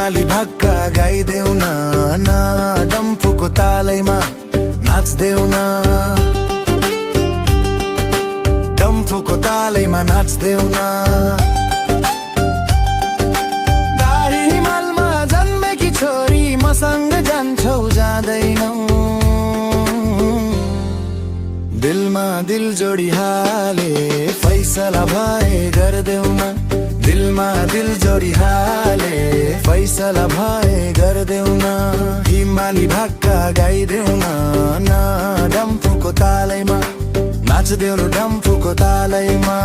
हिमाली भाका गाइदेऊ न डम्फुको तालैमा नाच्देऊ न डम्फुको तालैमा नाच्देऊ न दारी हिमालमा जन्मेकी छोरी मसँग जान्छौ जाँदैनौ दिलमा दिल जोडिहाले फैसला भए गर्देऊ न दिलमा दिल जोडिहाले फैसला भए गर्देऊ न हिमाली भाका गाइदेऊ न डम्फुको तालैमा नाच्देऊ न डम्फुको तालैमा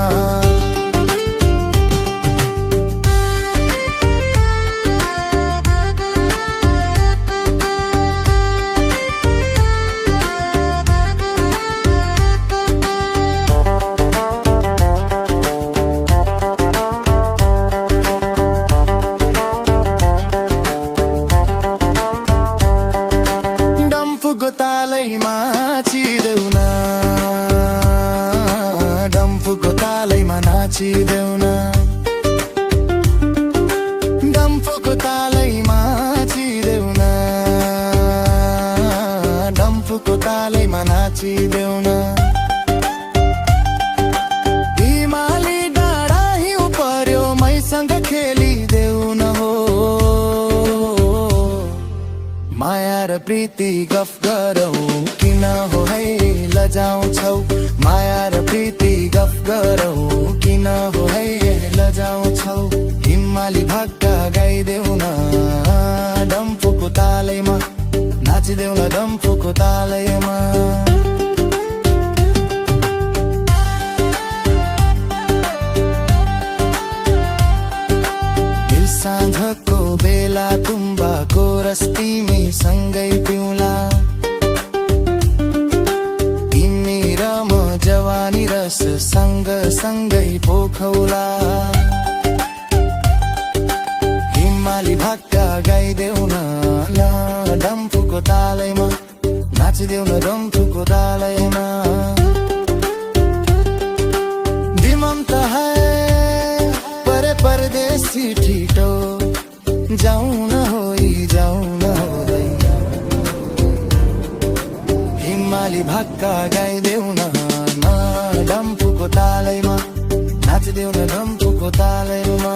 डम्फुको तालैमा नाचिदेऊ न डम्फुको तालैमा नाचिदेऊ न डम्फुको तालैमा नाचिदेऊ न डम्फुको तालैमा नाचिदेऊ न हिमाली डाँडा हिउँ पर्यो मैसँग खेलिदेऊ न हो माया र प्रीति गफ गरौँ किन हो है लजाउँछौ माया र प्रीति गफ गरौँ किन हो है लजाउँछौ हिमाली भाका गाइदेऊ न डम्फुको तालैमा नाचिदेऊ न डम्फुको तालैमा साँझको बेला तुम्बाको रस तिमी सँगै पिउला तिमी र म जवानी रस सँग सँगै पोखौला हिमाली भाका गाइदेऊ न डम्फुको तालैमा नाचिदेऊ न डम्फुको तालैमा दिमम त है परे परदेशी ठिटो जाऊ न होई जाऊ न होदै हिमाली भाका गाइदेऊ न डम्फुको तालैमा नाचिदेऊ न डम्फुको तालैमा